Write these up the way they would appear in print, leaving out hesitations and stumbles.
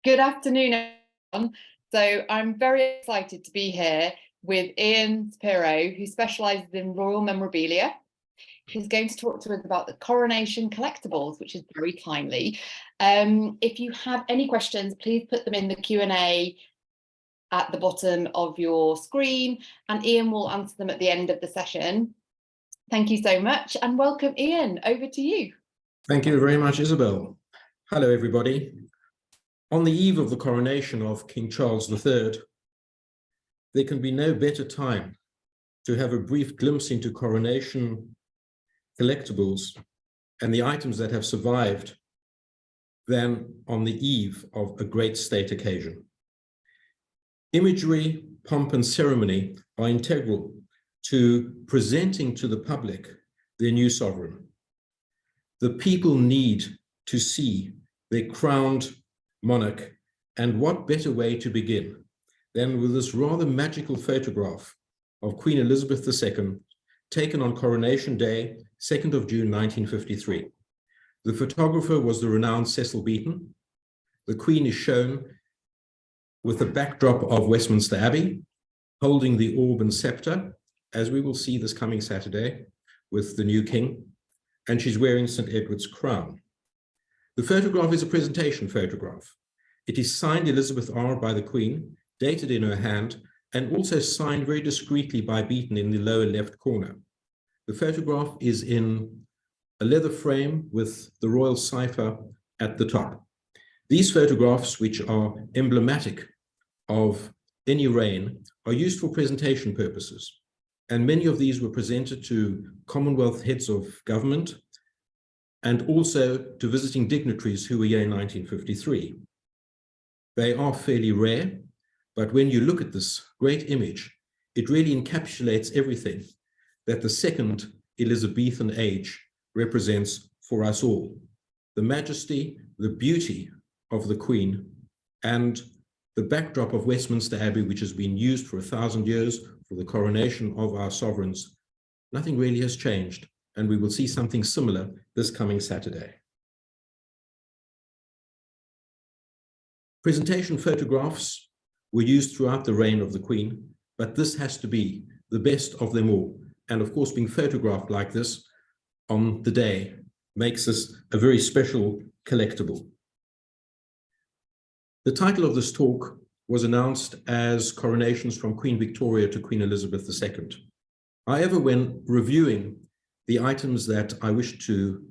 Good afternoon, everyone. So I'm very excited to be here with Ian Shapiro, who specialises in royal memorabilia. He's going to talk to us about the Coronation Collectibles, which is very timely. If you have any questions, please put them in the Q&A at the bottom of your screen, and Ian will answer them at the end of the session. Thank you so much, and welcome, Ian. Over to you. Thank you very much, Isabel. Hello, everybody. On the eve of the coronation of King Charles III, there can be no better time to have a brief glimpse into coronation collectibles and the items that have survived than on the eve of a great state occasion. Imagery, pomp, and ceremony are integral to presenting to the public their new sovereign. The people need to see their crowned monarch, and what better way to begin than with this rather magical photograph of Queen Elizabeth II taken on Coronation Day, 2nd of June 1953. The photographer was the renowned Cecil Beaton. The Queen is shown with the backdrop of Westminster Abbey, holding the orb and scepter, as we will see this coming Saturday with the new king, and she's wearing St. Edward's crown. The photograph is a presentation photograph. It is signed Elizabeth R. by the Queen, dated in her hand, and also signed very discreetly by Beaton in the lower left corner. The photograph is in a leather frame with the royal cipher at the top. These photographs, which are emblematic of any reign, are used for presentation purposes. And many of these were presented to Commonwealth heads of government and also to visiting dignitaries who were here in 1953. They are fairly rare, but when you look at this great image, it really encapsulates everything that the second Elizabethan age represents for us all. The majesty, the beauty of the Queen, and the backdrop of Westminster Abbey, which has been used for 1,000 years for the coronation of our sovereigns. Nothing really has changed, and we will see something similar this coming Saturday. Presentation photographs were used throughout the reign of the Queen, but this has to be the best of them all. And of course, being photographed like this on the day makes this a very special collectible. The title of this talk was announced as Coronations from Queen Victoria to Queen Elizabeth II. However, when reviewing the items that I wish to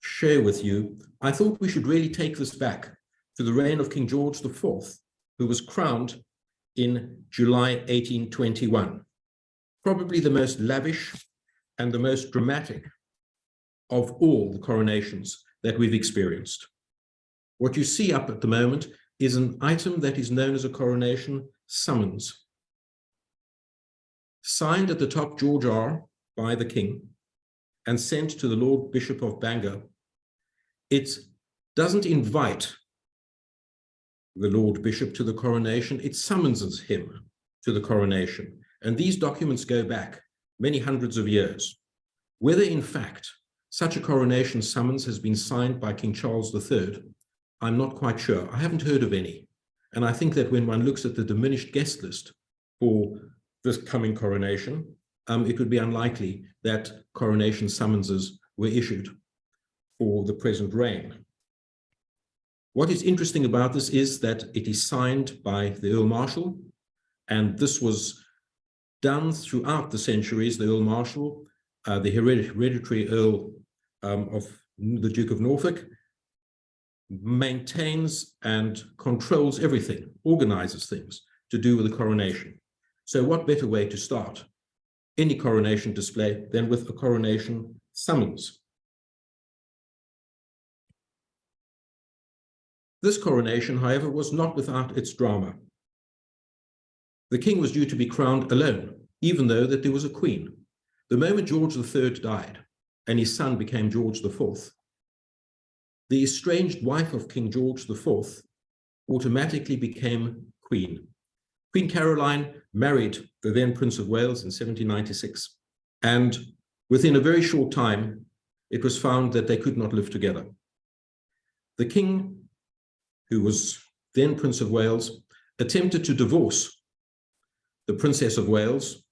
share with you, I thought we should really take this back to the reign of King George IV, who was crowned in July 1821. Probably the most lavish and the most dramatic of all the coronations that we've experienced. What you see up at the moment is an item that is known as a coronation summons. Signed at the top George R. by the King and sent to the Lord Bishop of Bangor. It doesn't invite the Lord Bishop to the coronation, it summonses him to the coronation. And these documents go back many hundreds of years. Whether in fact such a coronation summons has been signed by King Charles III, I'm not quite sure. I haven't heard of any. And I think that when one looks at the diminished guest list for this coming coronation, it would be unlikely that coronation summonses were issued for the present reign. What is interesting about this is that it is signed by the Earl Marshal, and this was done throughout the centuries. The Earl Marshal, the hereditary Earl of the Duke of Norfolk, maintains and controls everything, organizes things to do with the coronation. So what better way to start any coronation display than with a coronation summons? This coronation, however, was not without its drama. The king was due to be crowned alone, even though that there was a queen. The moment George III died and his son became George IV, the estranged wife of King George IV automatically became queen. Queen Caroline married the then Prince of Wales in 1796, and within a very short time, it was found that they could not live together. The king, who was then Prince of Wales, attempted to divorce the Princess of Wales,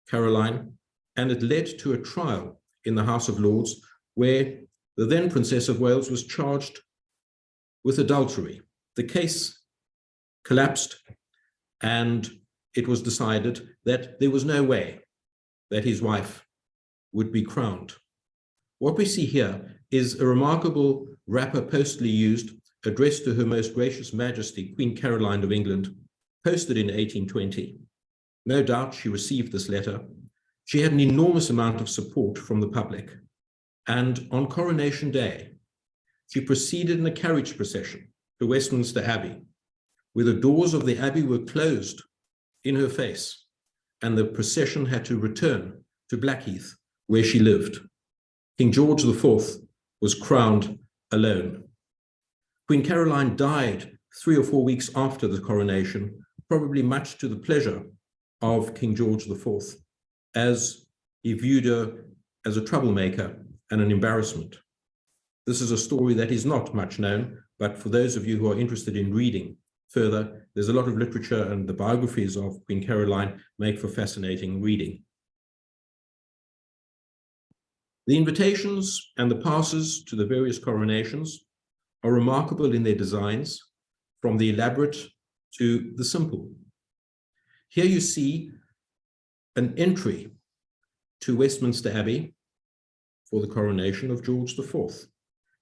Caroline, and it led to a trial in the House of Lords where the then Princess of Wales was charged with adultery. The case collapsed, and it was decided that there was no way that his wife would be crowned. What we see here is a remarkable wrapper postally used, addressed to Her Most Gracious Majesty, Queen Caroline of England, posted in 1820. No doubt she received this letter. She had an enormous amount of support from the public. And on Coronation Day, she proceeded in a carriage procession to Westminster Abbey, where the doors of the Abbey were closed in her face, and the procession had to return to Blackheath, where she lived. King George IV was crowned alone. Queen Caroline died 3 or 4 weeks after the coronation, probably much to the pleasure of King George IV, as he viewed her as a troublemaker and an embarrassment. This is a story that is not much known, but for those of you who are interested in reading further, there's a lot of literature, and the biographies of Queen Caroline make for fascinating reading. The invitations and the passes to the various coronations are remarkable in their designs, from the elaborate to the simple. Here you see an entry to Westminster Abbey for the coronation of George IV.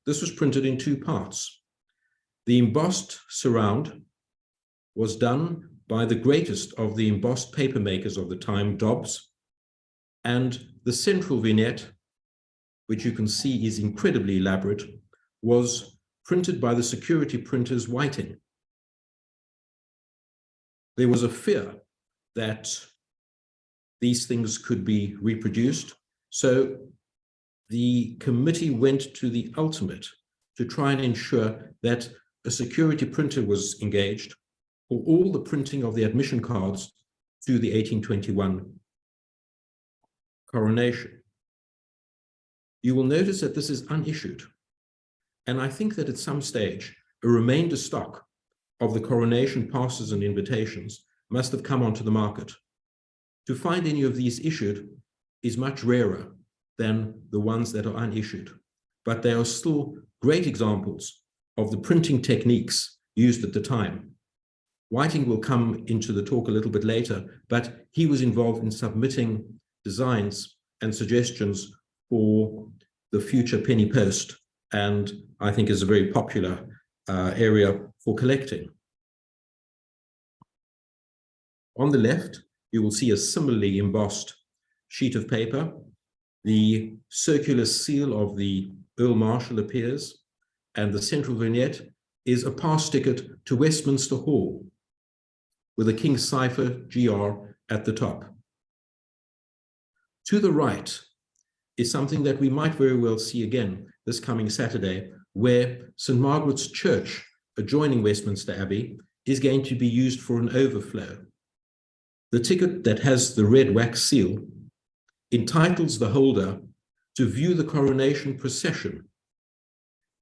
This was printed in 2 parts. The embossed surround was done by the greatest of the embossed paper makers of the time, Dobbs, and the central vignette, which you can see is incredibly elaborate, was printed by the security printers Whiting. There was a fear that these things could be reproduced, so the committee went to the ultimate to try and ensure that a security printer was engaged for all the printing of the admission cards to the 1821 coronation. You will notice that this is unissued, and I think that at some stage a remainder stock of the coronation passes and invitations must have come onto the market. To find any of these issued is much rarer than the ones that are unissued, but they are still great examples of the printing techniques used at the time. Whiting will come into the talk a little bit later, but he was involved in submitting designs and suggestions for the future penny post, and I think is a very popular area for collecting. On the left, you will see a similarly embossed sheet of paper. The circular seal of the Earl Marshal appears, and the central vignette is a pass ticket to Westminster Hall with a King's cipher GR at the top. To the right is something that we might very well see again this coming Saturday, where St. Margaret's Church, adjoining Westminster Abbey, is going to be used for an overflow. The ticket that has the red wax seal entitles the holder to view the coronation procession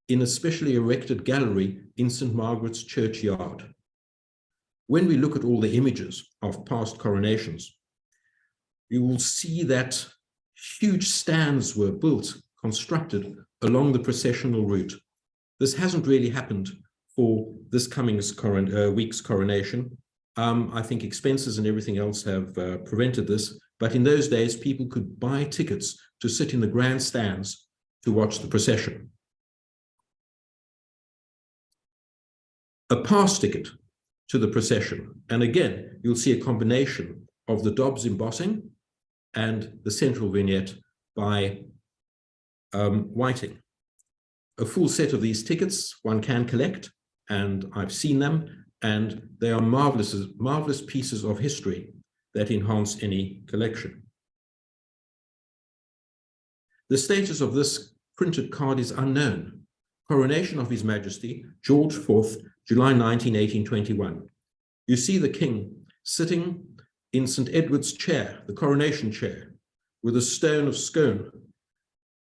in a specially erected gallery in St. Margaret's churchyard. When we look at all the images of past coronations, you will see that huge stands were built, constructed along the processional route. This hasn't really happened for this coming week's coronation. I think expenses and everything else have prevented this, but in those days, people could buy tickets to sit in the grandstands to watch the procession. A pass ticket to the procession, and again, you'll see a combination of the Dobbs embossing and the central vignette by Whiting. A full set of these tickets one can collect, and I've seen them, and they are marvelous pieces of history that enhance any collection. The status of this printed card is unknown. Coronation of His Majesty, George IV, July 19, 1821. You see the King sitting in St. Edward's chair, the coronation chair, with a stone of scone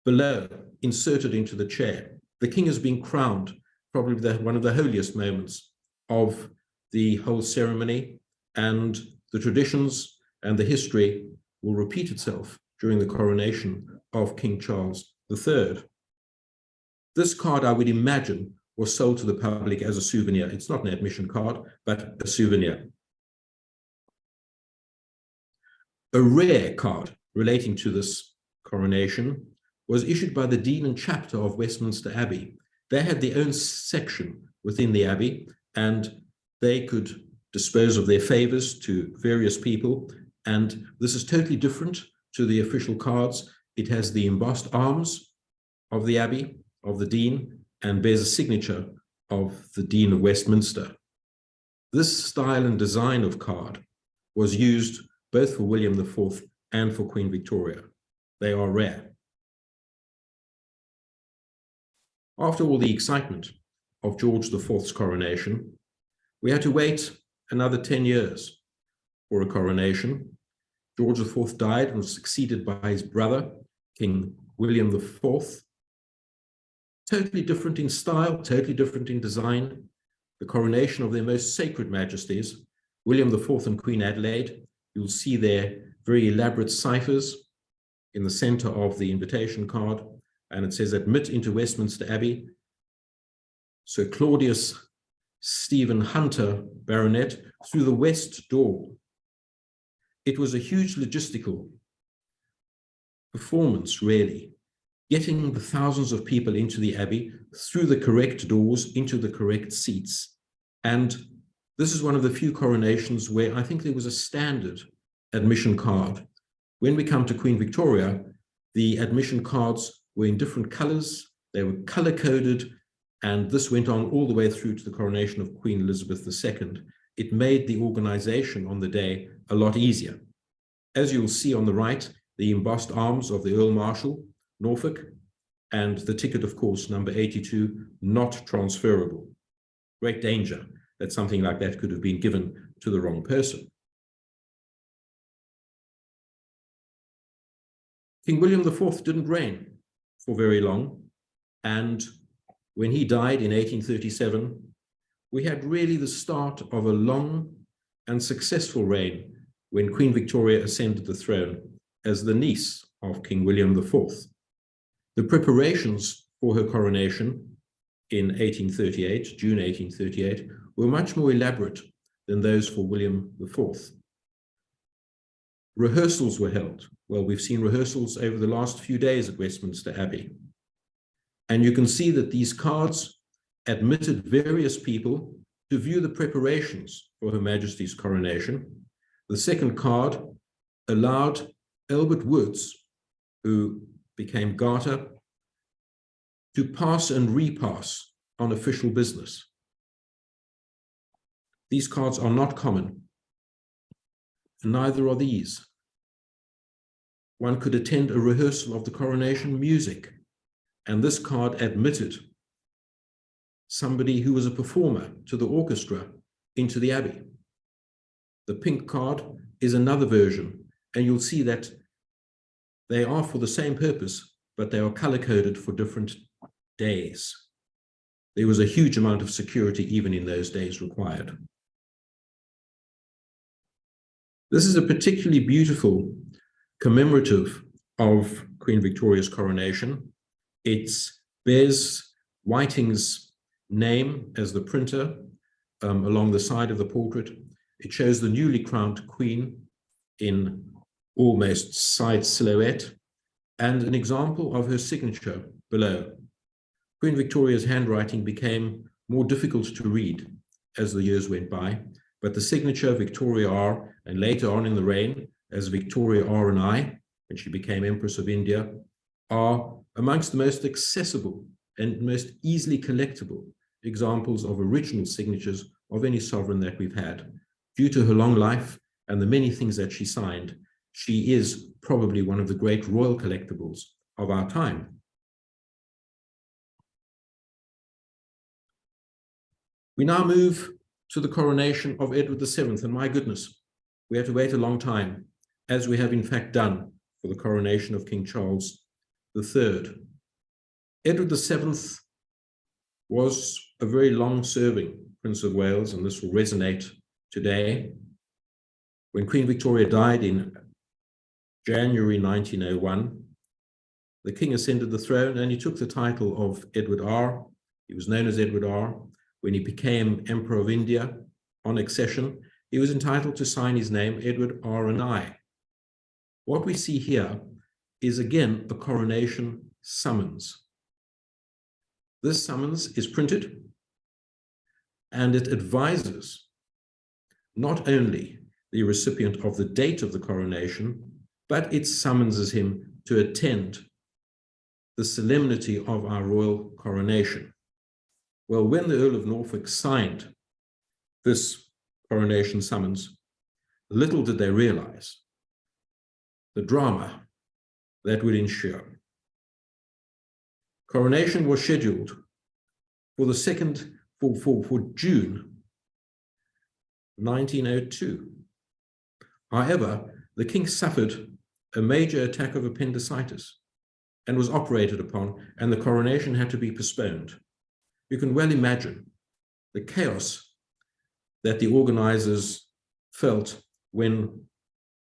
below inserted into the chair. The King has been crowned, probably one of the holiest moments of the whole ceremony, and the traditions and the history will repeat itself during the coronation of King Charles III. This card, I would imagine, was sold to the public as a souvenir. It's not an admission card, but a souvenir. A rare card relating to this coronation was issued by the Dean and Chapter of Westminster Abbey. They had their own section within the Abbey, and they could dispose of their favors to various people. And this is totally different to the official cards. It has the embossed arms of the Abbey, of the Dean, and bears a signature of the Dean of Westminster. This style and design of card was used both for William IV and for Queen Victoria. They are rare. After all the excitement of George IV's coronation, we had to wait another 10 years for a coronation. George IV died and was succeeded by his brother, King William IV. Totally different in style, totally different in design. The coronation of their most sacred majesties, William IV and Queen Adelaide. You'll see their very elaborate ciphers in the center of the invitation card, and it says, "Admit into Westminster Abbey Sir Claudius Stephen Hunter, Baronet, through the west door." It was a huge logistical performance, really, getting the thousands of people into the Abbey through the correct doors, into the correct seats. And this is one of the few coronations where I think there was a standard admission card. When we come to Queen Victoria, the admission cards were in different colors, they were color-coded, and this went on all the way through to the coronation of Queen Elizabeth II. It made the organization on the day a lot easier. As you'll see on the right, the embossed arms of the Earl Marshal, Norfolk, and the ticket, of course, number 82, not transferable. Great danger that something like that could have been given to the wrong person. King William IV didn't reign for very long, and when he died in 1837, we had really the start of a long and successful reign when Queen Victoria ascended the throne as the niece of King William IV. The preparations for her coronation in 1838, June 1838, were much more elaborate than those for William IV. Rehearsals were held. Well, we've seen rehearsals over the last few days at Westminster Abbey. And you can see that these cards admitted various people to view the preparations for Her Majesty's coronation. The second card allowed Albert Woods, who became Garter, to pass and repass on official business. These cards are not common, and neither are these. One could attend a rehearsal of the coronation music, and this card admitted somebody who was a performer to the orchestra into the Abbey. The pink card is another version, and you'll see that they are for the same purpose, but they are color-coded for different days. There was a huge amount of security even in those days required. This is a particularly beautiful commemorative of Queen Victoria's coronation. It bears Whiting's name as the printer along the side of the portrait. It shows the newly crowned Queen in almost side silhouette, and an example of her signature below. Queen Victoria's handwriting became more difficult to read as the years went by, but the signature Victoria R, and later on in the reign as Victoria R and I, when she became Empress of India, are amongst the most accessible and most easily collectible examples of original signatures of any sovereign that we've had. Due to her long life and the many things that she signed, she is probably one of the great royal collectibles of our time. We now move to the coronation of Edward VII, and my goodness, we had to wait a long time, as we have in fact done for the coronation of King Charles III. Edward VII was a very long-serving Prince of Wales, and this will resonate today. When Queen Victoria died in January 1901, the king ascended the throne and he took the title of Edward R. He was known as Edward R. When he became Emperor of India on accession, he was entitled to sign his name Edward R and I. What we see here is again a coronation summons. This summons is printed and it advises not only the recipient of the date of the coronation, but it summonses him to attend the solemnity of our royal coronation. Well, when the Earl of Norfolk signed this coronation summons, little did they realize the drama that would ensue. Coronation was scheduled for June 1902. However, the king suffered a major attack of appendicitis and was operated upon, and the coronation had to be postponed. You can well imagine the chaos that the organizers felt when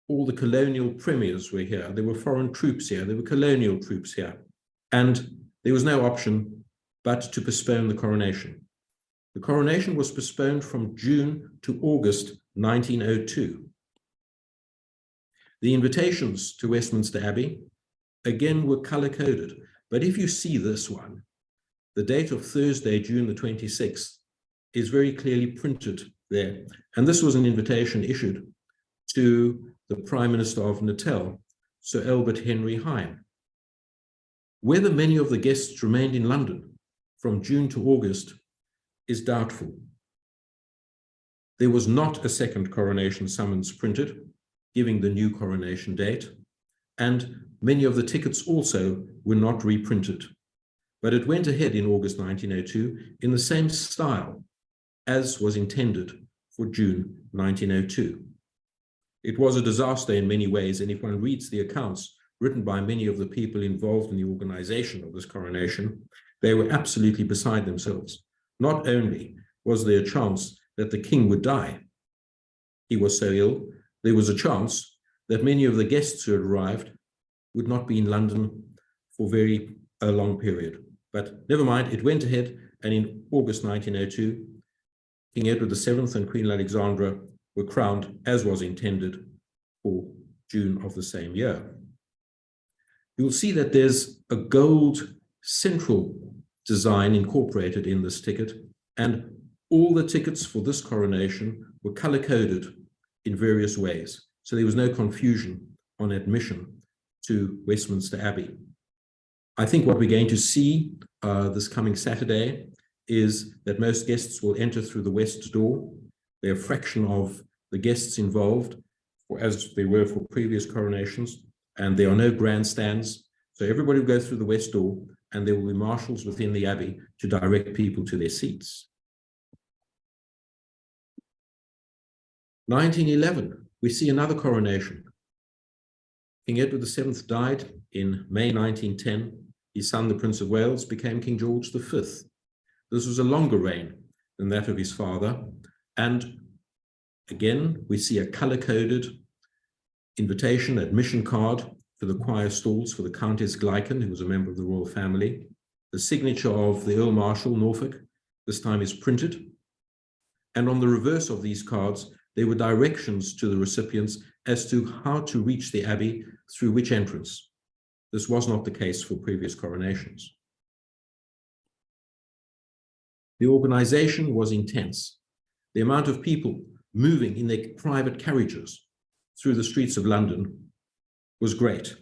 all the colonial premiers were here. There were foreign troops here, there were colonial troops here, and there was no option but to postpone the coronation. The coronation was postponed from June to August 1902. The invitations to Westminster Abbey, again, were color-coded. But if you see this one, the date of Thursday, June the 26th, is very clearly printed there. And this was an invitation issued to the Prime Minister of Natal, Sir Albert Henry Hyde. Whether many of the guests remained in London from June to August is doubtful. There was not a second coronation summons printed, giving the new coronation date, and many of the tickets also were not reprinted. But it went ahead in August 1902 in the same style as was intended for June 1902. It was a disaster in many ways, and if one reads the accounts written by many of the people involved in the organization of this coronation, they were absolutely beside themselves. Not only was there a chance that the king would die, he was so ill, there was a chance that many of the guests who had arrived would not be in London for a long period. But never mind, it went ahead, and in August 1902, King Edward VII and Queen Alexandra were crowned as was intended for June of the same year. You'll see that there's a gold central design incorporated in this ticket, and all the tickets for this coronation were color-coded in various ways. So there was no confusion on admission to Westminster Abbey. I think what we're going to see this coming Saturday is that most guests will enter through the west door. They're a fraction of the guests involved, as they were for previous coronations, and there are no grandstands. So everybody will go through the west door, and there will be marshals within the Abbey to direct people to their seats. 1911, we see another coronation. King Edward VII died in May 1910. His son, the Prince of Wales, became King George V. This was a longer reign than that of his father. And again, we see a color-coded invitation, admission card for the choir stalls for the Countess Gleichen, who was a member of the royal family. The signature of the Earl Marshal, Norfolk, this time is printed. And on the reverse of these cards, there were directions to the recipients as to how to reach the Abbey through which entrance. This was not the case for previous coronations. The organization was intense. The amount of people moving in their private carriages through the streets of London was great.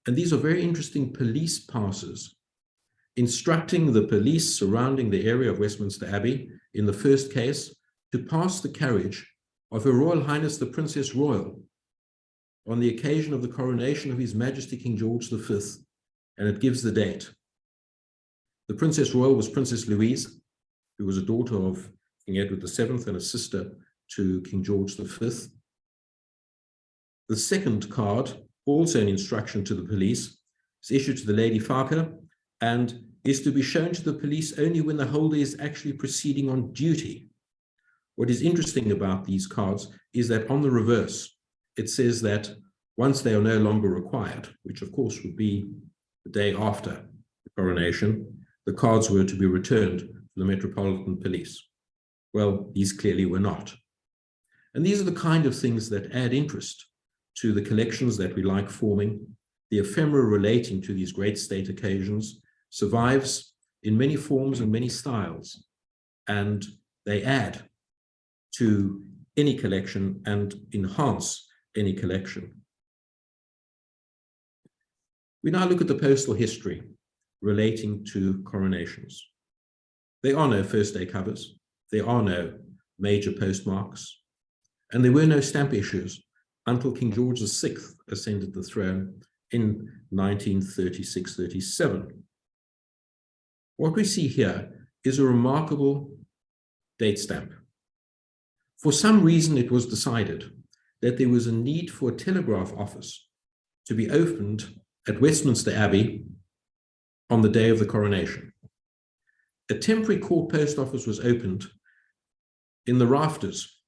And these are very interesting police passes, instructing the police surrounding the area of Westminster Abbey, in the first case, to pass the carriage of Her Royal Highness the Princess Royal on the occasion of the coronation of His Majesty King George V, and it gives the date. The Princess Royal was Princess Louise, who was a daughter of King Edward VII and a sister to King George V. The second card, also an instruction to the police, is issued to the Lady Farker, and is to be shown to the police only when the holder is actually proceeding on duty. What is interesting about these cards is that on the reverse, it says that once they are no longer required, which of course would be the day after the coronation, the cards were to be returned to the Metropolitan Police. Well, these clearly were not. And these are the kind of things that add interest to the collections that we like forming. The ephemera relating to these great state occasions survives in many forms and many styles, and they add to any collection and enhance any collection. We now look at the postal history relating to coronations. There are no first day covers, there are no major postmarks, and there were no stamp issues until King George VI ascended the throne in 1936-37. What we see here is a remarkable date stamp. For some reason, it was decided that there was a need for a telegraph office to be opened at Westminster Abbey on the day of the coronation. A temporary court post office was opened in the rafters,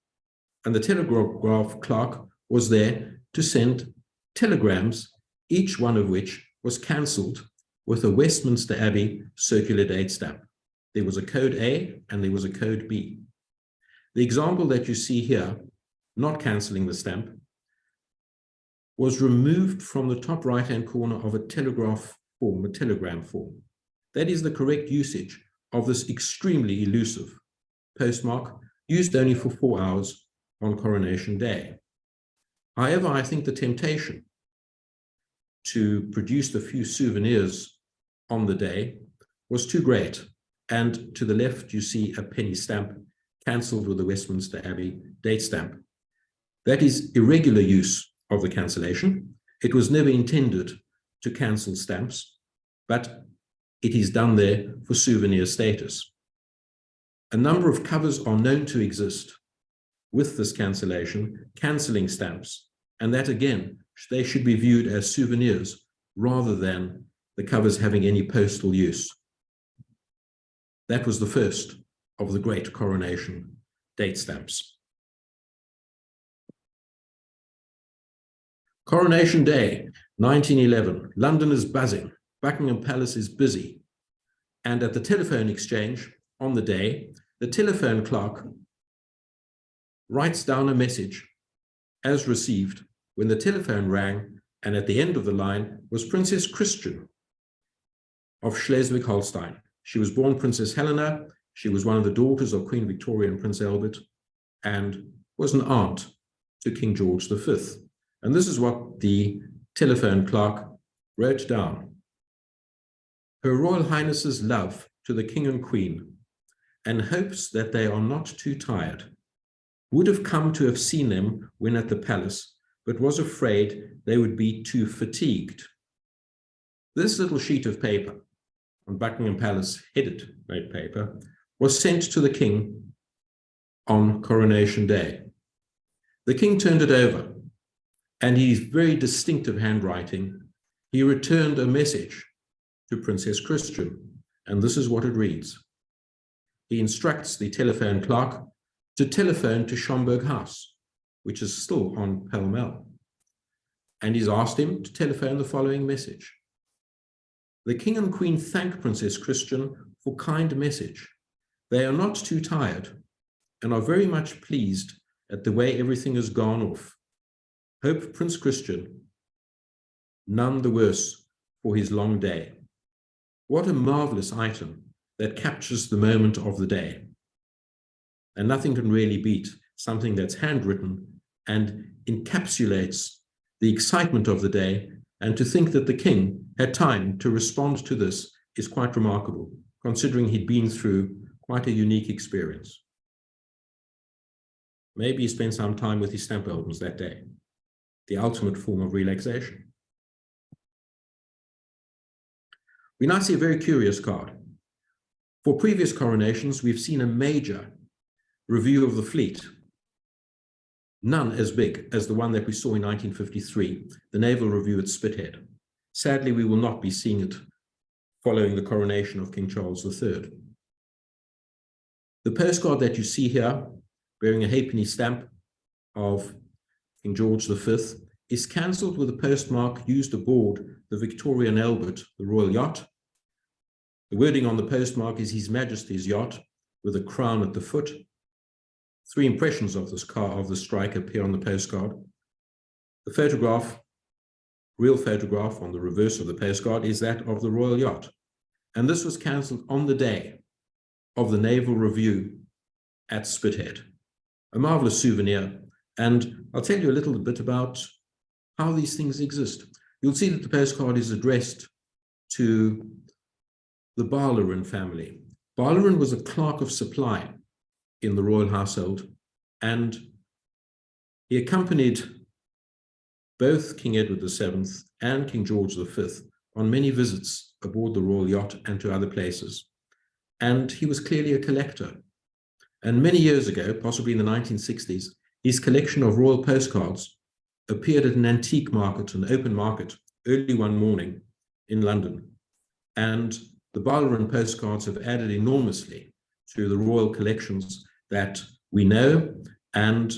and the telegraph clerk was there to send telegrams, each one of which was cancelled with a Westminster Abbey circular date stamp. There was a code A and there was a code B. The example that you see here, not cancelling the stamp, was removed from the top right-hand corner of a telegraph form, a telegram form. That is the correct usage of this extremely elusive postmark, used only for 4 hours on Coronation Day. However, I think the temptation to produce a few souvenirs on the day was too great. And to the left, you see a penny stamp cancelled with the Westminster Abbey date stamp. That is irregular use of the cancellation. It was never intended to cancel stamps, but it is done there for souvenir status. A number of covers are known to exist with this cancellation, cancelling stamps, and that again, they should be viewed as souvenirs rather than the covers having any postal use. That was the first of the great coronation date stamps. Coronation Day, 1911. London is buzzing. Buckingham Palace is busy. And at the telephone exchange on the day, the telephone clerk writes down a message as received when the telephone rang, and at the end of the line was Princess Christian of Schleswig-Holstein. She was born Princess Helena. She was one of the daughters of Queen Victoria and Prince Albert, and was an aunt to King George V. And this is what the telephone clerk wrote down. Her Royal Highness's love to the King and Queen, and hopes that they are not too tired. Would have come to have seen them when at the palace, but was afraid they would be too fatigued. This little sheet of paper, on Buckingham Palace headed note paper, was sent to the king on Coronation Day. The king turned it over, and in his very distinctive handwriting, he returned a message to Princess Christian, and this is what it reads. He instructs the telephone clerk to telephone to Schomburg House, which is still on Pall Mall, and he's asked him to telephone the following message. The King and Queen thank Princess Christian for kind message. They are not too tired and are very much pleased at the way everything has gone off. Hope Prince Christian none the worse for his long day. What a marvelous item that captures the moment of the day. And nothing can really beat something that's handwritten and encapsulates the excitement of the day, and to think that the king had time to respond to this is quite remarkable, considering he'd been through quite a unique experience. Maybe he spent some time with his stamp albums that day, the ultimate form of relaxation. We now see a very curious card. For previous coronations, we've seen a major review of the fleet, none as big as the one that we saw in 1953, the Naval Review at Spithead. Sadly, we will not be seeing it following the coronation of King Charles III. The postcard that you see here, bearing a halfpenny stamp of King George V, is cancelled with a postmark used aboard the Victoria and Albert, the royal yacht. The wording on the postmark is His Majesty's yacht with a crown at the foot. 3 impressions of this car, of the strike, appear on the postcard. The photograph, real photograph on the reverse of the postcard, is that of the royal yacht. And this was cancelled on the day of the Naval Review at Spithead. A marvelous souvenir. And I'll tell you a little bit about how these things exist. You'll see that the postcard is addressed to the Barlerin family. Barlerin was a clerk of supply in the royal household, and he accompanied both King Edward VII and King George V on many visits aboard the royal yacht and to other places. And he was clearly a collector. And many years ago, possibly in the 1960s, his collection of royal postcards appeared at an antique market, an open market, early one morning in London. And the Barlerin postcards have added enormously to the royal collections that we know, and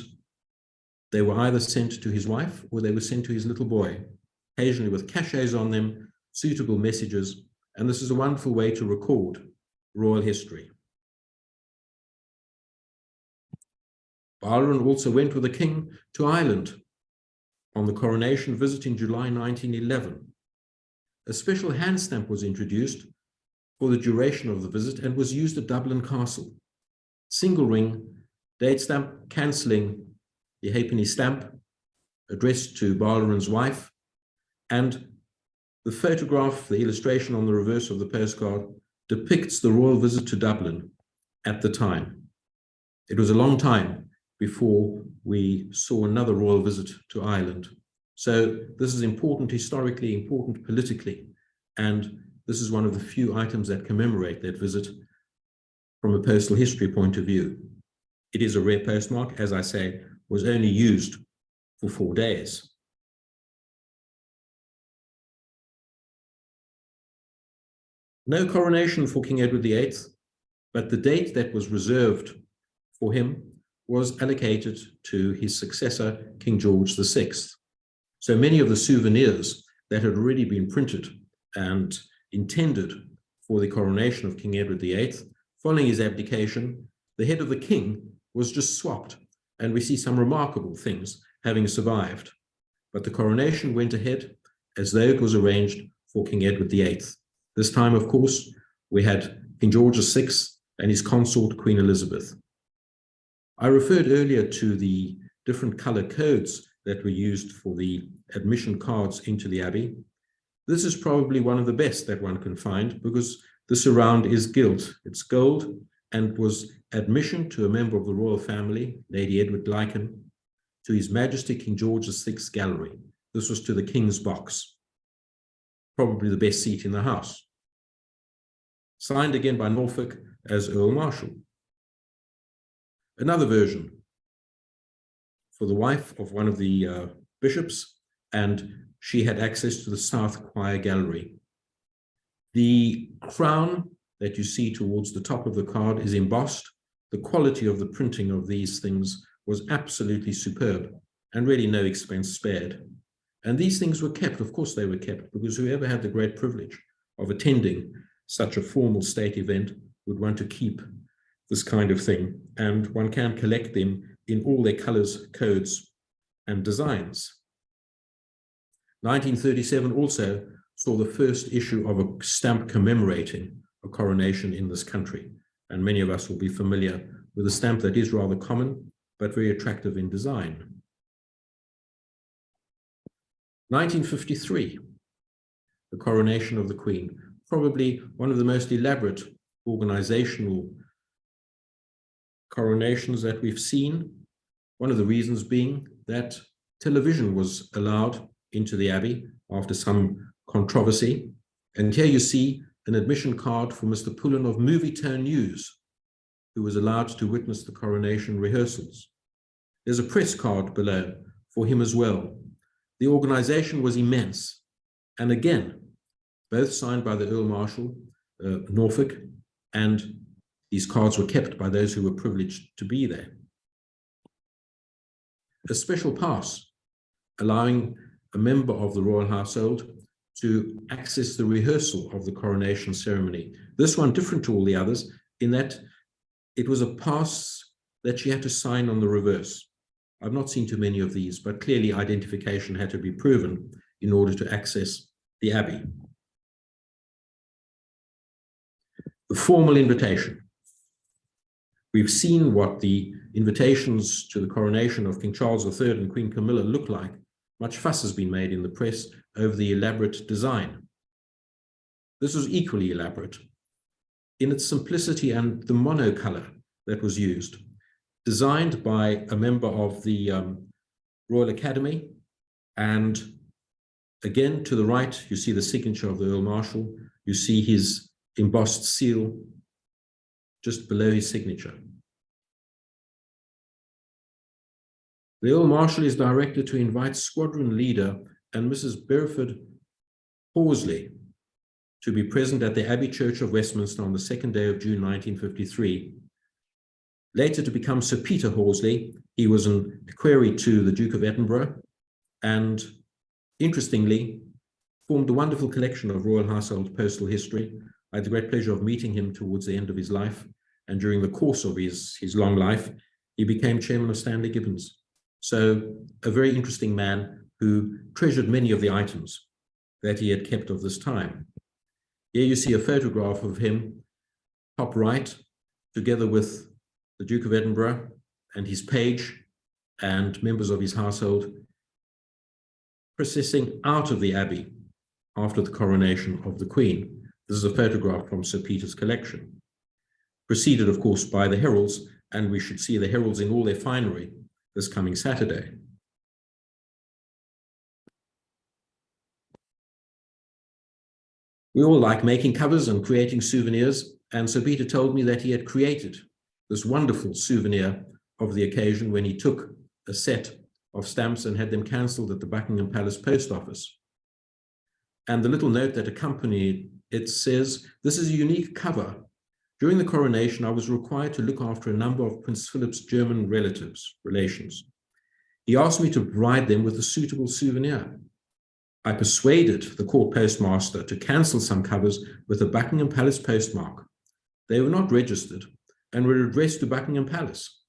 they were either sent to his wife or they were sent to his little boy, occasionally with cachets on them, suitable messages, and this is a wonderful way to record royal history. Barlerin also went with the king to Ireland on the coronation visit in July 1911. A special hand stamp was introduced for the duration of the visit and was used at Dublin Castle. Single ring, date stamp cancelling the halfpenny stamp addressed to Barlerin's wife, and the photograph, the illustration on the reverse of the postcard, depicts the royal visit to Dublin at the time. It was a long time before we saw another royal visit to Ireland. So this is important historically, important politically, and this is one of the few items that commemorate that visit from a postal history point of view. It is a rare postmark, as I say, was only used for 4 days. No coronation for King Edward VIII, but the date that was reserved for him was allocated to his successor, King George VI. So many of the souvenirs that had already been printed and intended for the coronation of King Edward VIII, following his abdication, the head of the king was just swapped, and we see some remarkable things having survived. But the coronation went ahead as though it was arranged for King Edward VIII. This time, of course, we had King George VI and his consort, Queen Elizabeth. I referred earlier to the different color codes that were used for the admission cards into the Abbey. This is probably one of the best that one can find because the surround is gilt. It's gold and was admission to a member of the royal family, Lady Edward Gleichen, to His Majesty King George VI's gallery. This was to the King's box, probably the best seat in the house. Signed again by Norfolk as Earl Marshal. Another version for the wife of one of the bishops, and she had access to the South Choir Gallery. The crown that you see towards the top of the card is embossed. The quality of the printing of these things was absolutely superb and really no expense spared. And these things were kept, of course they were kept, because whoever had the great privilege of attending such a formal state event would want to keep this kind of thing, and one can collect them in all their colors, codes, and designs. 1937 also saw the first issue of a stamp commemorating a coronation in this country, and many of us will be familiar with a stamp that is rather common, but very attractive in design. 1953, the coronation of the Queen, probably one of the most elaborate organizational coronations that we've seen. One of the reasons being that television was allowed into the Abbey after some controversy. And here you see an admission card for Mr. Pullen of Movie Tone News, who was allowed to witness the coronation rehearsals. There's a press card below for him as well. The organization was immense. And again, both signed by the Earl Marshal, Norfolk, and these cards were kept by those who were privileged to be there. A special pass allowing a member of the royal household to access the rehearsal of the coronation ceremony. This one different to all the others in that it was a pass that she had to sign on the reverse. I've not seen too many of these, but clearly identification had to be proven in order to access the Abbey. The formal invitation. We've seen what the invitations to the coronation of King Charles III and Queen Camilla look like. Much fuss has been made in the press over the elaborate design. This was equally elaborate in its simplicity and the monocolor that was used. Designed by a member of the Royal Academy, and again to the right you see the signature of the Earl Marshal, you see his embossed seal just below his signature. The Earl Marshal is directed to invite squadron leader and Mrs. Bereford Horsley to be present at the Abbey Church of Westminster on the 2nd day of June 1953. Later to become Sir Peter Horsley, he was an equerry to the Duke of Edinburgh and, interestingly, formed a wonderful collection of royal household postal history. I had the great pleasure of meeting him towards the end of his life, and during the course of his long life, he became chairman of Stanley Gibbons. So a very interesting man who treasured many of the items that he had kept of this time. Here you see a photograph of him, top right, together with the Duke of Edinburgh and his page and members of his household, processing out of the Abbey after the coronation of the Queen. This is a photograph from Sir Peter's collection. Preceded, of course, by the heralds, and we should see the heralds in all their finery this coming Saturday. We all like making covers and creating souvenirs, and Sir Peter told me that he had created this wonderful souvenir of the occasion when he took a set of stamps and had them cancelled at the Buckingham Palace Post Office. And the little note that accompanied it says, "This is a unique cover. During the coronation, I was required to look after a number of Prince Philip's German relations. He asked me to provide them with a suitable souvenir. I persuaded the court postmaster to cancel some covers with a Buckingham Palace postmark. They were not registered and were addressed to Buckingham Palace.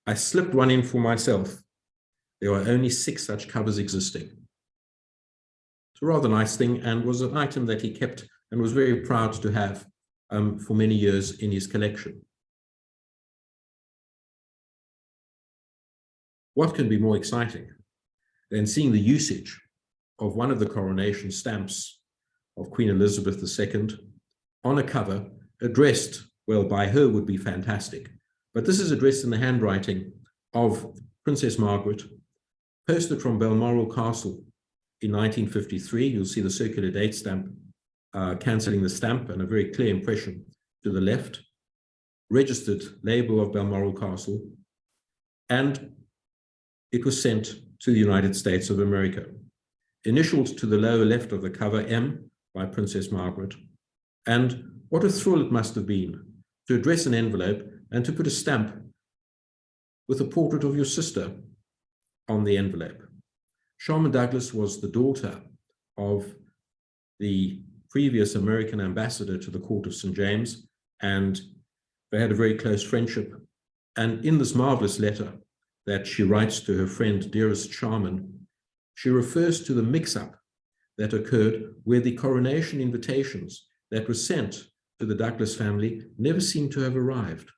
I slipped one in for myself. There were only 6 such covers existing." It's a rather nice thing and was an item that he kept and was very proud to have for many years in his collection. What can be more exciting than seeing the usage of one of the coronation stamps of Queen Elizabeth II on a cover addressed, well, by her would be fantastic, but this is addressed in the handwriting of Princess Margaret, posted from Balmoral Castle in 1953. You'll see the circular date stamp cancelling the stamp and a very clear impression to the left, registered label of Balmoral Castle, and it was sent to the United States of America. Initialed to the lower left of the cover, M, by Princess Margaret. And what a thrill it must have been to address an envelope and to put a stamp with a portrait of your sister on the envelope. Sharman Douglas was the daughter of the previous American ambassador to the court of St. James, and they had a very close friendship. And in this marvelous letter that she writes to her friend, dearest Sharman, she refers to the mix-up that occurred where the coronation invitations that were sent to the Douglas family never seem to have arrived.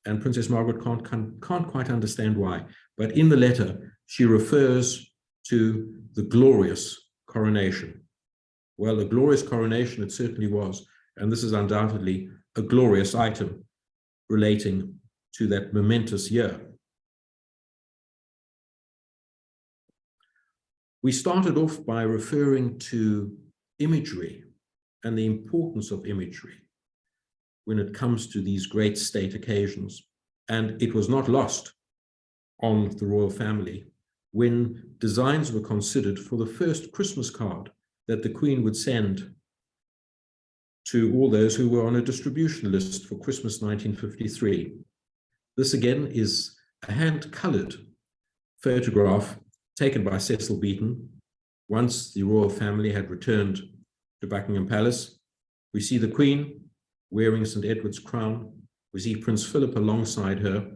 And Princess Margaret can't quite understand why. But in the letter, she refers to the glorious coronation. Well, a glorious coronation it certainly was. And this is undoubtedly a glorious item relating to that momentous year. We started off by referring to imagery and the importance of imagery when it comes to these great state occasions. And it was not lost on the royal family when designs were considered for the first Christmas card that the Queen would send to all those who were on a distribution list for Christmas 1953. This again is a hand-colored photograph taken by Cecil Beaton once the royal family had returned to Buckingham Palace. We see the Queen wearing St. Edward's crown. We see Prince Philip alongside her.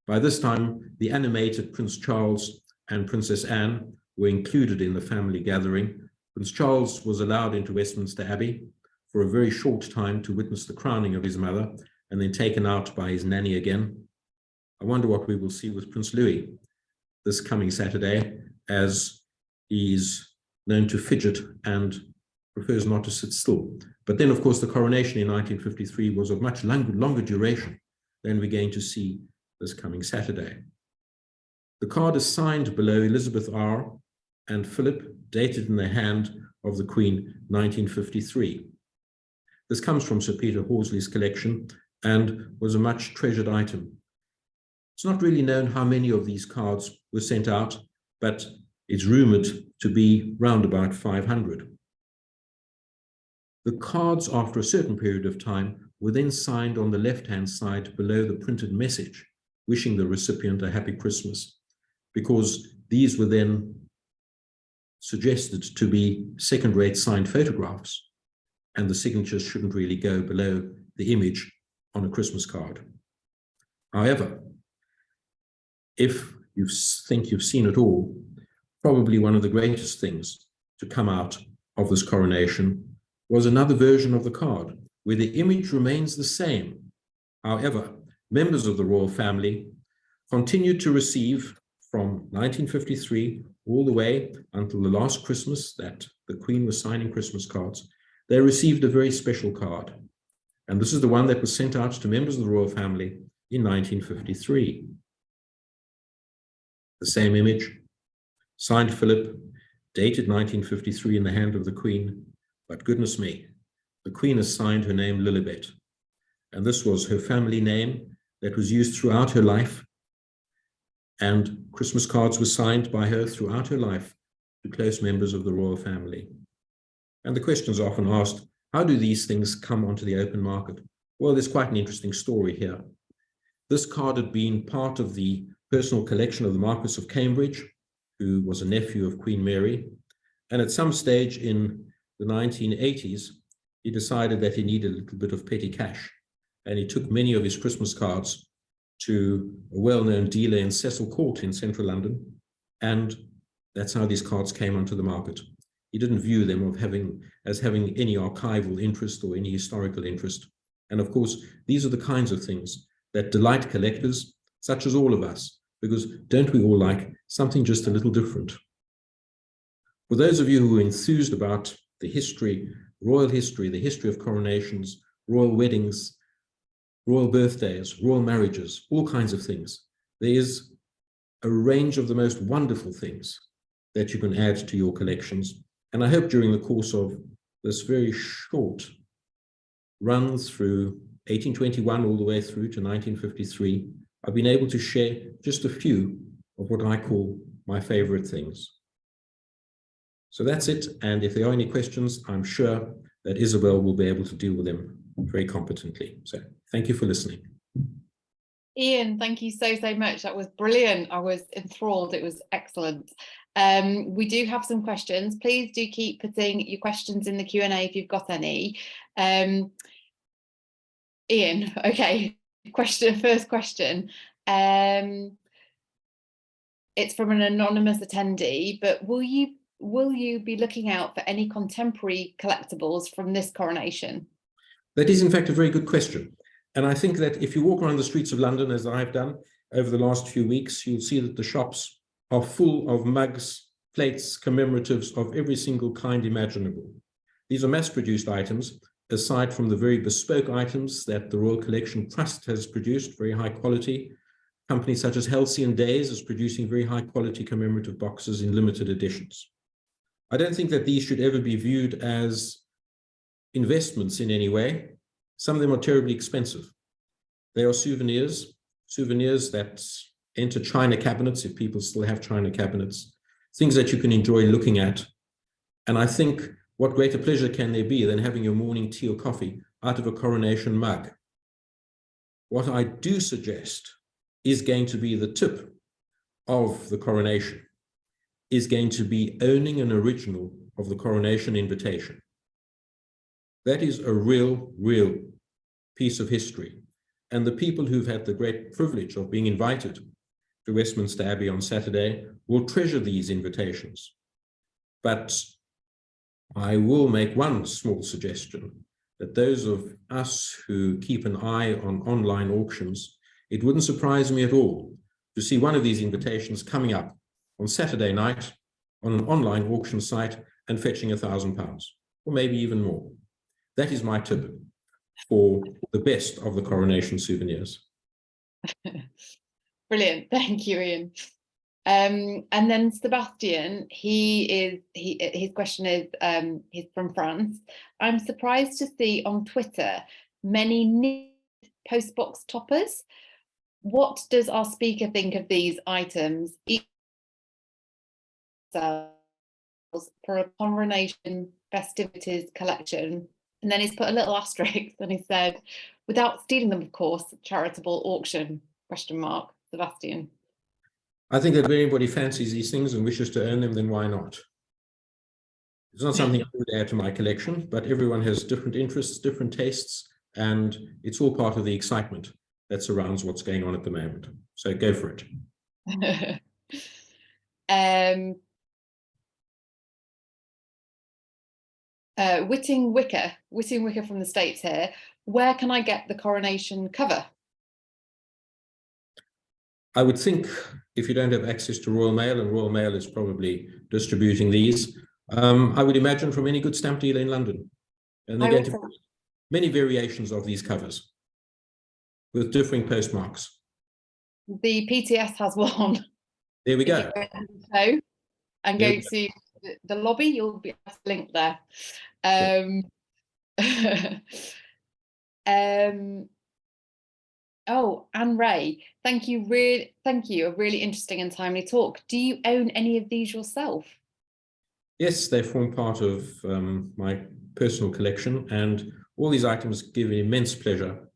By this time, the animated Prince Charles and Princess Anne were included in the family gathering. Prince Charles was allowed into Westminster Abbey for a very short time to witness the crowning of his mother, and then taken out by his nanny again. I wonder what we will see with Prince Louis this coming Saturday, as he's known to fidget and prefers not to sit still. But then, of course, the coronation in 1953 was of much longer duration than we're going to see this coming Saturday. The card is signed below Elizabeth R. and Philip, dated in the hand of the Queen, 1953. This comes from Sir Peter Horsley's collection and was a much treasured item. It's not really known how many of these cards were sent out, but it's rumored to be round about 500. The cards, after a certain period of time, were then signed on the left-hand side below the printed message, wishing the recipient a happy Christmas, because these were then suggested to be second-rate signed photographs, and the signatures shouldn't really go below the image on a Christmas card. However, if you think you've seen it all, probably one of the greatest things to come out of this coronation was another version of the card, where the image remains the same. However, members of the royal family continued to receive from 1953 all the way until the last Christmas that the Queen was signing Christmas cards. They received a very special card. And this is the one that was sent out to members of the royal family in 1953. The same image, signed Philip, dated 1953 in the hand of the Queen. But goodness me, the Queen has signed her name Lilibet. And this was her family name that was used throughout her life. And Christmas cards were signed by her throughout her life to close members of the royal family. And the question is often asked, how do these things come onto the open market? Well, there's quite an interesting story here. This card had been part of the personal collection of the Marquis of Cambridge, who was a nephew of Queen Mary. And at some stage in the 1980s, he decided that he needed a little bit of petty cash. And he took many of his Christmas cards to a well-known dealer in Cecil Court in central London. And that's how these cards came onto the market. He didn't view them as having any archival interest or any historical interest. And of course, these are the kinds of things that delight collectors, such as all of us, because don't we all like something just a little different? For those of you who are enthused about the history, royal history, the history of coronations, royal weddings, royal birthdays, royal marriages, all kinds of things, there is a range of the most wonderful things that you can add to your collections. And I hope during the course of this very short run through 1821 all the way through to 1953, I've been able to share just a few of what I call my favorite things. So that's it. And if there are any questions, I'm sure that Isabel will be able to deal with them very competently. So thank you for listening. Ian, thank you so much. That was brilliant. I was enthralled. It was excellent. We do have some questions. Please do keep putting your questions in the Q&A if you've got any. Ian, okay, first question. It's from an anonymous attendee, but will you be looking out for any contemporary collectibles from this coronation? That is, in fact, a very good question. And I think that if you walk around the streets of London, as I've done over the last few weeks, you'll see that the shops are full of mugs, plates, commemoratives of every single kind imaginable. These are mass-produced items, aside from the very bespoke items that the Royal Collection Trust has produced, very high quality. Companies such as Halcyon Days is producing very high quality commemorative boxes in limited editions. I don't think that these should ever be viewed as investments in any way. Some of them are terribly expensive. They are souvenirs that enter china cabinets, if people still have china cabinets, things that you can enjoy looking at. And I think what greater pleasure can there be than having your morning tea or coffee out of a coronation mug? What I do suggest is going to be the tip of the coronation, is going to be owning an original of the coronation invitation. That is a real piece of history. And the people who've had the great privilege of being invited to Westminster Abbey on Saturday will treasure these invitations. But I will make one small suggestion, that those of us who keep an eye on online auctions, it wouldn't surprise me at all to see one of these invitations coming up on Saturday night on an online auction site and fetching £1,000, or maybe even more. That is my tip for the best of the coronation souvenirs. Brilliant, thank you, Ian. And then Sebastian, his question is, he's from France. I'm surprised to see on Twitter many knit postbox toppers. What does our speaker think of these items? For a coronation festivities collection. And then he's put a little asterisk and he said, without stealing them, of course, charitable auction, ? Sebastian. I think that if anybody fancies these things and wishes to earn them, then why not? It's not something I would add to my collection, but everyone has different interests, different tastes, and it's all part of the excitement that surrounds what's going on at the moment. So go for it. Whitting Wicker from the States here. Where can I get the coronation cover? I would think if you don't have access to Royal Mail, and Royal Mail is probably distributing these, I would imagine from any good stamp dealer in London. And they're going to be many variations of these covers with differing postmarks. The PTS has one. There we go. And go to the lobby, you'll be linked there. Oh, Anne Ray, thank you. A really interesting and timely talk. Do you own any of these yourself? Yes, they form part of my personal collection, and all these items give me immense pleasure,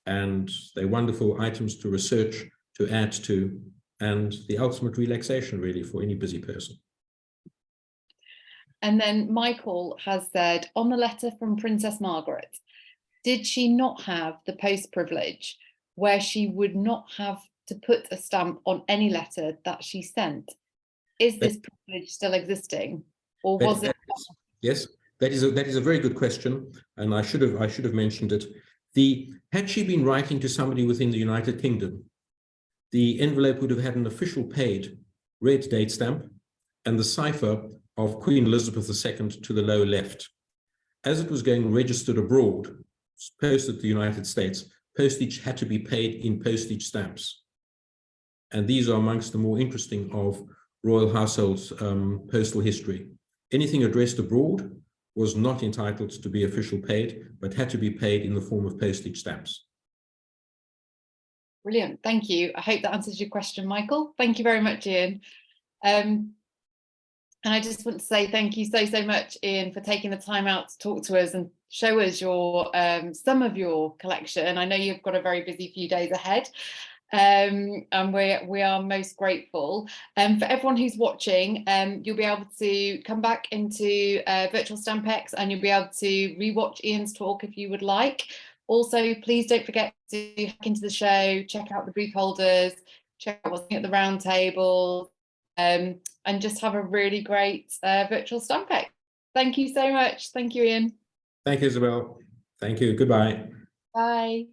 and they're wonderful items to research, to add to, and the ultimate relaxation really for any busy person. And then Michael has said, on the letter from Princess Margaret, did she not have the post privilege where she would not have to put a stamp on any letter that she sent? Is this privilege still existing, or was it? Yes, that is a very good question, and I should have mentioned it. Had she been writing to somebody within the United Kingdom, the envelope would have had an official paid red date stamp and the cipher of Queen Elizabeth II to the lower left. As it was going registered abroad, posted to the United States, postage had to be paid in postage stamps. And these are amongst the more interesting of royal household's postal history. Anything addressed abroad was not entitled to be official paid, but had to be paid in the form of postage stamps. Brilliant, thank you. I hope that answers your question, Michael. Thank you very much, Ian. And I just want to say thank you so much, Ian, for taking the time out to talk to us and show us your some of your collection. I know you've got a very busy few days ahead, and we are most grateful. For everyone who's watching, you'll be able to come back into Virtual Stampex and you'll be able to rewatch Ian's talk if you would like. Also, please don't forget to hack into the show, check out the booth holders, check out what's at the round table. And just have a really great Virtual Stampex. Thank you so much. Thank you, Ian. Thank you, Isabel. Thank you. Goodbye. Bye.